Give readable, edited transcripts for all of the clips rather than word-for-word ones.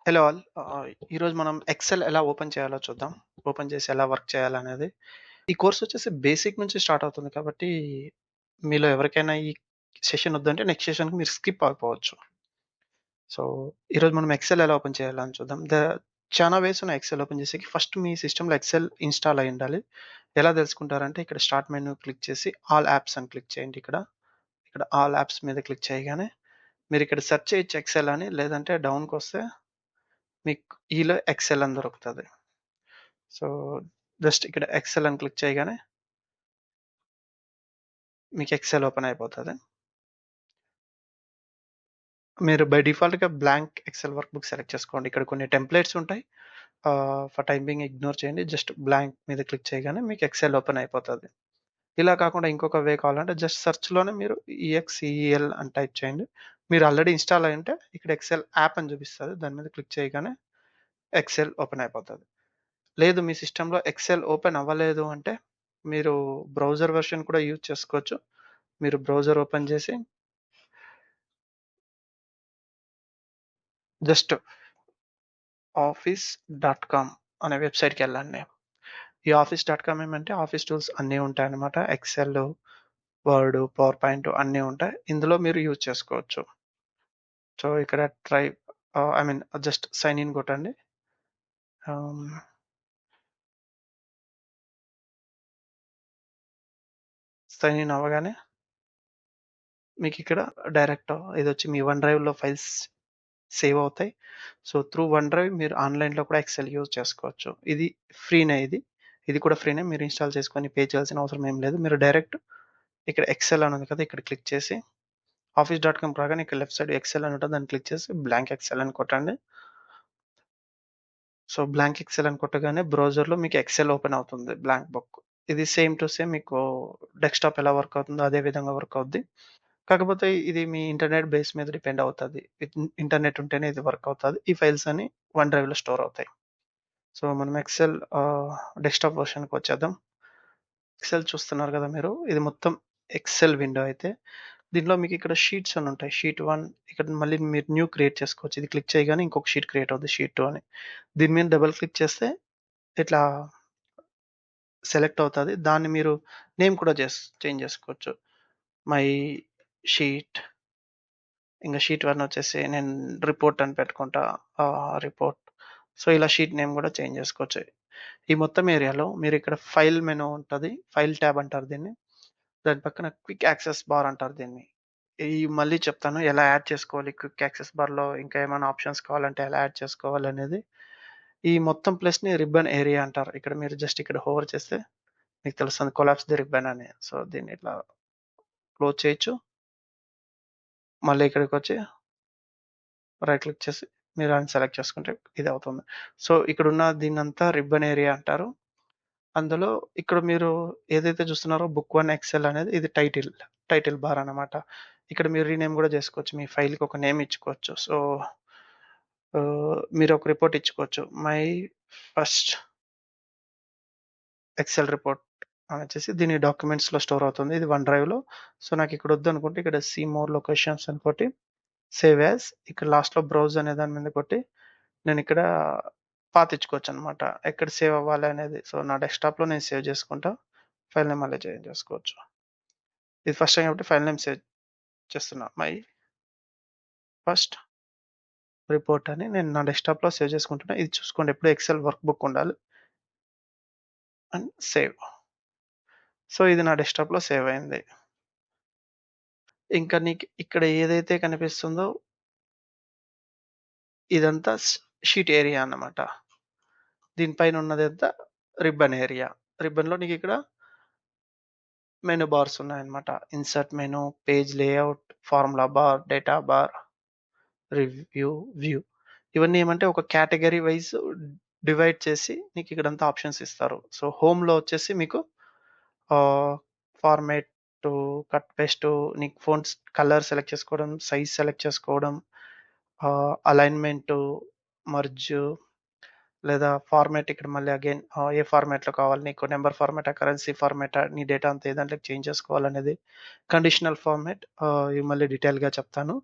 Hello all. ఈరోజు మనం XL ఎలా ఓపెన్ చేయాలో చూద్దాం. ఓపెన్ చేసి ఎలా వర్క్ చేయాలనేది. ఈ కోర్స్ వచ్చేసి బేసిక్ నుంచి స్టార్ట్ అవుతుంది కాబట్టి, మీలో ఎవరికైనా ఈ సెషన్ వద్దంటే నెక్స్ట్ సెషన్‌కి మీరు స్కిప్ అయిపోవచ్చు. సో, ఈరోజు మనం ఎక్సెల్ ఎలా ఓపెన్ చేయాలని చూద్దాం. చానా వేస్ ఉన్నాయి ఎక్సెల్ ఓపెన్ చేసేకి. ఫస్ట్ మీ సిస్టమ్‌లో ఎక్సెల్ ఇన్‌స్టాల్ అయ్యుండాలి. ఎలా తెలుసుకుంటారంటే ఇక్కడ స్టార్ట్ మెనూ క్లిక్ చేసి ఆల్ యాప్స్ అని క్లిక్ చేయండి ఇక్కడ. ఇక్కడ ఆల్ యాప్స్ మీద క్లిక్ చేయగానే మీరిక్కడ సెర్చ్ చేయొచ్చు ఎక్సెల్ అని. లేదంటే డౌన్‌కొస్తే మీకు ఈలో ఎక్సెల్ అని దొరుకుతది. సో, జస్ట్ ఇక్కడ ఎక్సెల్ అని క్లిక్ చేయగానే మీకు ఎక్సెల్ ఓపెన్ అయిపోతది. మీరు బై డిఫాల్ట్‌గా blank Excel workbook select చేసుకోండి. ఇక్కడ కొన్ని టెంప్లేట్స్ ఉంటాయి. ఫర్ టైమ్ బీయింగ్ ఇగ్నోర్ చేయండి. జస్ట్ బ్లాంక్ మీద క్లిక్ చేయగానే మీకు ఎక్సెల్ ఓపెన్ అయిపోతది. ఇలా కాకుండా ఇంకొక వే కావాలంటే జస్ట్ సెర్చ్‌లోనే మీరు ఈఎక్స్ఈఎల్ అని టైప్ చేయండి. మీరు ఆల్రెడీ ఇన్‌స్టాల్ అయ్యుంటే ఇక్కడ ఎక్సెల్ యాప్ అని చూపిస్తది. దాని మీద క్లిక్ చేయగానే ఎక్సెల్ ఓపెన్ అయిపోతది. లేదు మీ సిస్టమ్‌లో ఎక్సెల్ ఓపెన్ అవ్వలేదు అంటే మీరు బ్రౌజర్ వెర్షన్ కూడా యూజ్ చేసుకోవచ్చు. మీరు బ్రౌజర్ ఓపెన్ చేసి జస్ట్ ఆఫీస్ డాట్ కామ్ అనే వెబ్‌సైట్‌కెళ్ళండి. ఈ ఆఫీస్ డాట్ కామ్ ఏమంటే ఆఫీస్ టూల్స్ అన్నీ ఉంటాయన్నమాట. ఎక్సెల్, వర్డ్, పవర్ పాయింట్ అన్నీ ఉంటాయి. ఇందులో మీరు యూజ్ చేసుకోవచ్చు. సో, ఇక్కడ try I mean just sign in కొట్టండి. ఆహ్, సైన్ ఇన్ అవ్వగానే మీకిక్కడ డైరెక్ట్ ఇదొచ్చి మీ వన్ డ్రైవ్‌లో ఫైల్స్ సేవ్ అవుతాయి. సో, త్రూ వన్ డ్రైవ్ మీరు ఆన్‌లైన్‌లో కూడా ఎక్సెల్ యూజ్ చేసుకోవచ్చు. ఇది ఫ్రీనే ఇది. ఇది కూడా ఫ్రీనే. మీరు ఇన్‌స్టాల్ చేసుకొని పే చేయాల్సిన అవసరం ఏం లేదు. మీరు డైరెక్ట్ ఇక్కడ ఎక్సెల్ అని ఉంది కదా! ఇక్కడ క్లిక్ చేసి ఆఫీస్ డాట్ కామ్ రాగానే ఇక్కడ లెఫ్ట్ సైడ్ ఎక్సెల్ అని ఉంటది. దాన్ని క్లిక్ చేసి బ్లాంక్ ఎక్సెల్ అని కొట్టండి. సో, బ్లాంక్ ఎక్సెల్ అని కొట్టగానే బ్రౌజర్‌లో మీకు ఎక్సెల్ ఓపెన్ అవుతుంది. Blank book. ఇది సేమ్ టు సేమ్ మీకు డెస్క్‌టాప్ ఎలా వర్క్ అవుతుందో అదే విధంగా వర్క్ అవుద్ది. కాకపోతే ఇది మీ ఇంటర్నెట్ బేస్ మీద డిపెండ్ అవుతది. ఇంటర్నెట్ ఉంటేనే ఇది వర్క్ అవుతది. ఈ ఫైల్స్ అన్ని వన్ డ్రైవ్‌లో స్టోర్ అవుతాయి. సో, మనం ఎక్సెల్ డెస్క్‌టాప్ వెర్షన్‌కొచ్చేద్దాం. ఎక్సెల్ చూస్తున్నారు గదా మీరు. ఇది మొత్తం ఎక్సెల్ విండో అయితే, దీంట్లో మీకిక్కడ షీట్స్ అని ఉంటాయి. షీట్ 1 ఇక్కడ మళ్ళీ మీరు న్యూ క్రియేట్ చేసుకోవచ్చు. ఇది క్లిక్ చేయగానే ఇంకొక షీట్ క్రియేట్ అవుద్ది. షీట్ 2 అని. దీని మీద డబుల్ క్లిక్ చేస్తే ఇట్లా సెలెక్ట్ అవుతది. దాన్ని మీరు నేమ్ కూడా చేంజ్ చేసుకోవచ్చు. మై షీట్ ఇంక షీట్ 1 వచ్చేసి నేను రిపోర్ట్ అని పెట్టుకుంటా. రిపోర్ట్. సో, ఇలా షీట్ నేమ్ గూడా చేంజ్ చేసుకోవచ్చు. ఈ మొత్తం ఏరియాలో మీరిక్కడ ఫైల్ మెనూ ఉంటది. ఫైల్ ట్యాబ్ అంటారు దీన్ని. దాని పక్కన క్విక్ యాక్సెస్ బార్ అంటారు దీన్ని. మళ్ళీ చెప్తాను ఎలా యాడ్ చేసుకోవాలి క్విక్ యాక్సెస్ బార్‌లో ఇంకా ఏమైనా ఆప్షన్స్ కావాలంటే ఎలా యాడ్ చేసుకోవాలనేది. ఈ మొత్తం ప్లేస్‌ని రిబ్బన్ ఏరియా అంటారు. ఇక్కడ మీరు జస్ట్ ఇక్కడ హోవర్ చేస్తే మీకు తెలుస్తుంది కొలాప్స్ ది రిబ్బన్ అని. సో, దీన్ని ఇట్లా క్లోజ్ చేయొచ్చు. మళ్ళీ ఇక్కడికొచ్చి రైట్ క్లిక్ చేసి మీరు దాన్ని సెలెక్ట్ చేసుకుంటే ఇది అవుతుంది. సో, ఇక్కడున్న దీన్నంతా రిబ్బన్ ఏరియా అంటారు. అందులో ఇక్కడ మీరు ఏదైతే చూస్తున్నారో బుక్ 1 ఎక్సెల్ అనేది ఇది టైటిల్ బార్ అన్నమాట. ఇక్కడ మీరు రీనేమ్ గూడా జేసుకోవచ్చు. మీ ఫైల్‌కి ఒక నేమ్ ఇచ్చుకోవచ్చు. సో, మీరొక రిపోర్ట్ ఇచ్చుకోవచ్చు. మై ఫస్ట్ ఎక్సెల్ రిపోర్ట్ అనొచ్చేసి దీని డాక్యుమెంట్స్‌లో స్టోర్ అవుతుంది. ఇది వన్ డ్రైవ్‌లో. సో, నాకిక్కడ వద్దనుకుంటే ఇక్కడ సీ మోర్ లొకేషన్స్ అని కొట్టి సేవ్ యాస్ ఇక్కడ లాస్ట్‌లో బ్రౌజ్ అనే దాని మీద కొట్టి నేనిక్కడ పాతిచ్చుకోవచ్చనమాట. ఎక్కడ సేవ్ అవ్వాలి అనేది. సో, నా డెస్క్‌టాప్‌లో నేను సేవ్ చేసుకుంటా. ఫైల్ నేమ్ మళ్ళీ చేంజ్ చేసుకోవచ్చు. ఇది ఫస్ట్ టైమ్ కాబట్టి ఫైల్ నేమ్ సేవ్ చేస్తున్నా. మై ఫస్ట్ రిపోర్ట్ అని నేను నా డెస్క్‌టాప్‌లో సేవ్ చేసుకుంటున్నా. ఇది చూసుకోండి ఎప్పుడు ఎక్సెల్ వర్క్ బుక్ ఉండాలి. And save. సో, ఇది నా డెస్క్‌టాప్‌లో సేవ్ అయింది. ఇంకా నీకు ఇక్కడ ఏదైతే కనిపిస్తుందో ఇదంతా షీట్ ఏరియా అన్నమాట. దీని పైన ఉన్నదంతా రిబ్బన్ ఏరియా. రిబ్బన్‌లో నీకిక్కడ మెనూ బార్స్ ఉన్నాయన్నమాట. Insert menu, page layout, formula bar, data bar, review, view. ఇవన్నీ ఏమంటే ఒక కేటగరీ వైస్ డివైడ్ చేసి నీకిక్కడంతా ఆప్షన్స్ ఇస్తారు. సో, హోమ్‌లో వచ్చేసి మీకు ఆహ్, ఫార్మాటు, కట్ పేస్టు, నీకు ఫాంట్స్ కలర్ సెలెక్ట్ చేసుకోవడం, సైజ్ సెలెక్ట్ చేసుకోవడం, అలైన్‌మెంటు, మర్జు లేదా ఫార్మాట్ ఇక్కడ మళ్ళీ అగైన్ ఏ ఫార్మాట్‌లో కావాలి నీకు నంబర్ ఫార్మాటా, కరెన్సీ ఫార్మాటా, నీ డేటా అంతా ఏ దాంట్లోకి చేంజ్ చేసుకోవాలనేది, కండిషనల్ ఫార్మాట్ ఇవి మళ్ళీ డీటెయిల్‌గా చెప్తాను.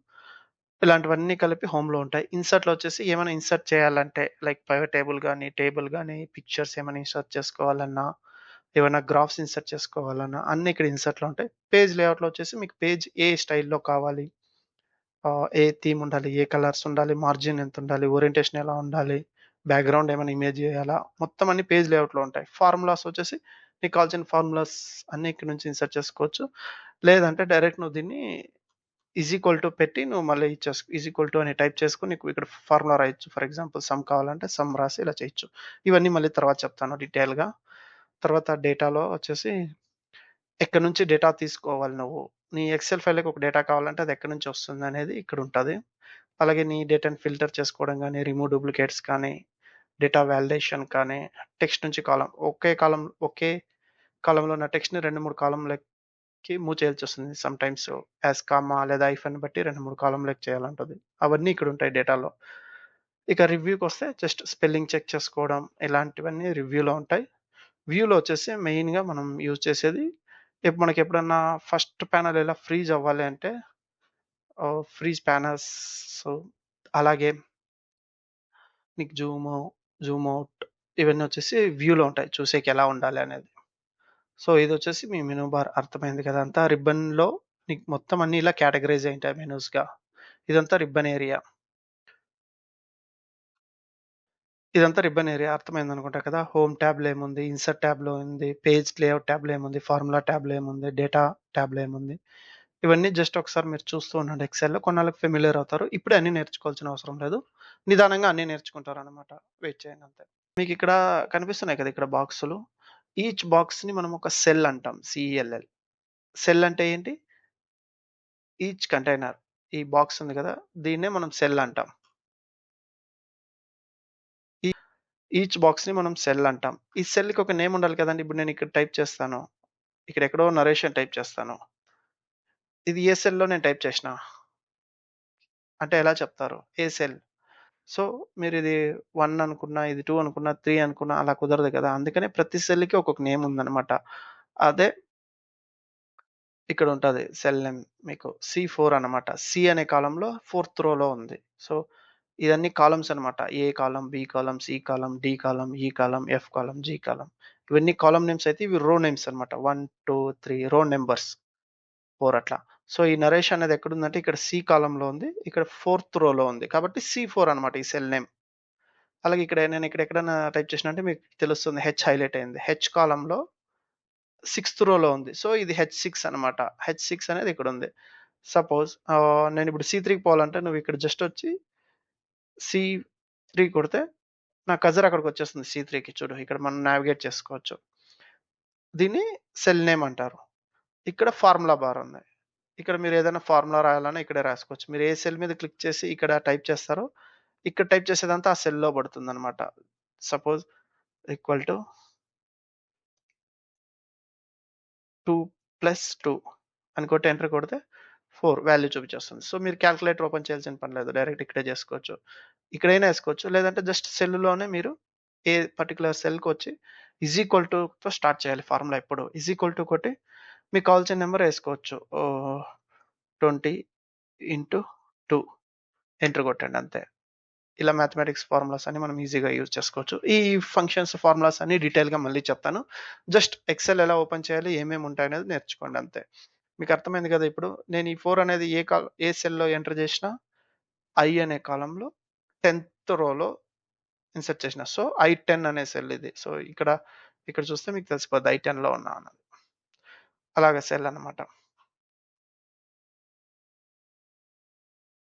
ఇలాంటివన్నీ కలిపి హోమ్‌లో ఉంటాయి. ఇన్సర్ట్‌లో వచ్చేసి ఏమైనా ఇన్సర్ట్ చేయాలంటే లైక్ పైవట్ టేబుల్ గాని, పిక్చర్స్ ఏమైనా ఇన్సర్ట్ చేసుకోవాలన్నా, ఏవన్నా గ్రాఫ్స్ ఇన్సర్ట్ చేసుకోవాలన్నా అన్నీ ఇక్కడ ఇన్సర్ట్‌లో ఉంటాయి. పేజ్ లేఅవుట్‌లో వచ్చేసి మీకు పేజ్ ఏ స్టైల్‌లో కావాలి, ఏ థీమ్ ఉండాలి, ఏ కలర్స్ ఉండాలి, మార్జిన్ ఎంతుండాలి, ఓరియంటేషన్ ఎలా ఉండాలి, బ్యాక్‌గ్రౌండ్ ఏమైనా ఇమేజ్ చేయాలా, మొత్తం అన్ని పేజ్ లేఅవుట్‌లో ఉంటాయి. ఫార్ములాస్ వచ్చేసి నీకు కావాల్సిన ఫార్ములాస్ అన్నీ ఇక్కడి నుంచి ఇన్సర్ట్ చేసుకోవచ్చు. లేదంటే డైరెక్ట్ నువ్వు దీన్ని ఈజ్ ఈక్వల్ టు పెట్టి నువ్వు మళ్ళీ ఈజ్ ఈక్వల్ టు అని టైప్ చేసుకొని నీకు ఇక్కడ ఫార్ములా రాయొచ్చు. ఫర్ ఎగ్జాంపుల్ సమ్ కావాలంటే సమ్ రాసి ఇలా చేయొచ్చు. ఇవన్నీ మళ్ళీ తర్వాత చెప్తాను డీటెయిల్‌గా. తర్వాత డేటాలో వచ్చేసి ఎక్కడి నుంచి డేటా తీసుకోవాలి నువ్వు. నీ ఎక్సెల్ ఫైల్‌లోకి ఒక డేటా కావాలంటే అది ఎక్కడి నుంచి వస్తుందనేది ఇక్కడుంటది. అలాగే నీ డేటాని ఫిల్టర్ చేసుకోవడం గానీ, రిమూవ్ డూప్లికేట్స్ కానీ, డేటా వాలిడేషన్ కానీ, టెక్స్ట్ నుంచి ఒకే కాలమ్‌లో ఉన్న టెక్స్ట్‌ని 2, 3 కాలమ్‌లకి మూవ్ చేయాల్సొస్తుంది. సమ్‌టైమ్స్ యాస్ కామా లేదా హైఫన్ బట్టి 2, 3 కాలమ్‌లకి చేయాలంటది. అవన్నీ ఇక్కడుంటాయి డేటాలో. ఇక రివ్యూకొస్తే జస్ట్ స్పెల్లింగ్ చెక్ చేసుకోవడం ఇలాంటివన్నీ రివ్యూలో ఉంటాయి. వ్యూలో వచ్చేసి మెయిన్‌గా మనం యూజ్ చేసేది మనకెప్పుడన్నా ఫస్ట్ ప్యానెల్ ఇలా ఫ్రీజ్ అవ్వాలి అంటే ఫ్రీజ్ ప్యానల్స్ అలాగే నీకు జూమ్ ఔట్ ఇవన్నీ వచ్చేసి వ్యూలో ఉంటాయి. చూసేకి ఎలా ఉండాలి అనేది. సో, ఇదొచ్చేసి మీ మెనూ బార్ అర్థమైంది కదా! అంతా రిబ్బన్‌లో నీకు మొత్తం అన్నీ ఇలా కేటగరైజ్ అయ్యుంటాయి మెనూస్‌గా. ఇదంతా రిబ్బన్ ఏరియా. ఇదంతా రిబ్బన్ ఏరియా అర్థమైందనుకుంటా కదా! హోమ్ ట్యాబ్‌లో ఏముంది, ఇన్సర్ట్ ట్యాబ్‌లో ఉంది, పేజ్ లేఔట్ ట్యాబ్‌లో ఏముంది, ఫార్ములా ట్యాబ్‌లో ఏముంది, డేటా ట్యాబ్‌లో ఏముంది. ఇవన్నీ జస్ట్ ఒకసారి మీరు చూస్తూ ఉండండి ఎక్సెల్‌లో. కొన్నాళ్ళకి ఫెమిలియర్ అవుతారు. ఇప్పుడే అన్నీ నేర్చుకోవాల్సిన అవసరం లేదు. నిదానంగా అన్నీ నేర్చుకుంటారనమాట. వెయిట్ చేయండి అంతే. మీకిక్కడ కనిపిస్తున్నాయి కదా! ఇక్కడ బాక్సులు. ఈచ్ బాక్స్‌ని మనం ఒక సెల్ అంటాం. సీఎల్ఎల్. సెల్ అంటే ఏంటి? Each container. ఈ బాక్స్ ఉంది కదా! దీన్నే మనం సెల్ అంటాం. ఈ ఈచ్ బాక్స్‌ని మనం సెల్ అంటాం. ఈ సెల్‌కి ఒక నేమ్ ఉండాలి కదండీ! ఇప్పుడు నేను ఇక్కడ టైప్ చేస్తాను. ఇక్కడెక్కడో నరేషన్ టైప్ చేస్తాను. ఇది ఏ సెల్‌లో నేను టైప్ చేషినా? అంటే ఎలా చెప్తారు? ఏ సెల్? సో, మీరిది 1 అనుకున్నా, ఇది 2 అనుకున్నా, 3 అనుకున్నా అలా కుదరదు కదా! అందుకనే ప్రతి సెల్‌కి ఒక్కొక్క నేమ్ ఉందనమాట. అదే ఇక్కడుంటది సెల్ నేమ్ మీకు సి4 అనమాట. సి అనే కాలమ్‌లో ఫోర్త్ రోలో ఉంది. సో, ఇదన్నీ కాలమ్స్ అనమాట. A column, B column, C column, D column, E column, F column, G column. ఇవన్నీ కాలమ్ నేమ్స్ అయితే ఇవి రో నేమ్స్ అనమాట. 1, 2, 3 రో నంబర్స్ 4 అట్లా. సో, ఈ నరేష్ అనేది ఎక్కడుందంటే ఇక్కడ సి కాలమ్‌లో ఉంది. ఇక్కడ ఫోర్త్ రోలో ఉంది. కాబట్టి సి4 అనమాట ఈ సెల్ నేమ్. అలాగే నేను ఇక్కడ ఎక్కడైనా టైప్ చేసినా అంటే మీకు తెలుస్తుంది. హెచ్ హైలైట్ అయింది. హెచ్ కాలమ్‌లో సిక్స్త్ రోలో ఉంది. సో, ఇది హెచ్6 అనమాట. హెచ్6 అనేది ఇక్కడుంది. సపోజ్ నేనిప్పుడు సి3కి పోవాలంటే నువ్విక్కడ జస్ట్ వచ్చి సి3 కొడితే నా కర్సర్ అక్కడికొచ్చేస్తుంది సి3కి చూడు. ఇక్కడ మనం నావిగేట్ చేసుకోవచ్చు. దీన్ని సెల్ నేమ్ అంటారు. ఇక్కడ ఫార్ములా బార్ ఉంది. ఇక్కడ మీరేదైనా ఫార్ములా రాయాలన్నా ఇక్కడే రాసుకోవచ్చు. మీరు ఏ సెల్ మీద క్లిక్ చేసి ఇక్కడ టైప్ చేస్తారో, ఇక్కడ టైప్ చేసేదంతా ఆ సెల్‌లో పడుతుందనమాట. సపోజ్ ఈక్వల్ టు 2 + 2 అని కొట్టి ఎంటర్ కొడితే 4 వాల్యూ చూపించేస్తుంది. సో, మీరు కాలిక్యులేటర్ ఓపెన్ చేయాల్సిన పని లేదు. డైరెక్ట్ ఇక్కడే చేసుకోవచ్చు. ఇక్కడైనా ఏసుకోవచ్చు. లేదంటే జస్ట్ సెల్‌లోనే మీరు ఏ పర్టిక్యులర్ సెల్‌కొచ్చి ఈజ్ ఈక్వల్ టుతో స్టార్ట్ చేయాలి ఫార్ములా ఎప్పుడు. ఈజ్ ఈక్వల్ టు కొట్టి మీకు కావాల్సిన నంబర్ ఏసుకోవచ్చు. 20 ఇంటూ 2 ఎంటర్ కొట్టండి అంతే. ఇలా మ్యాథమెటిక్స్ ఫార్ములాస్ అన్ని మనం ఈజీగా యూజ్ చేసుకోవచ్చు. ఈ ఫంక్షన్స్, ఫార్ములాస్ అన్ని డీటెయిల్‌గా మళ్ళీ చెప్తాను. జస్ట్ ఎక్సెల్ ఎలా ఓపెన్ చేయాలి, ఏమేమి ఉంటాయనేది నేర్చుకోండి అంతే. మీకు అర్థమైంది కదా! ఇప్పుడు నేను ఈ 4 అనేది ఏ సెల్‌లో ఎంటర్ చేసినా ఐ అనే కాలమ్‌లో 10థ్ రోలో ఇన్సర్ట్ చేసిన. సో, ఐ10 అనే సెల్ ఇది. సో, ఇక్కడ చూస్తే మీకు తెలిసిపోద్ది ఐ10లో ఉన్నా అన్నది. అలాగా సెల్ అన్నమాట.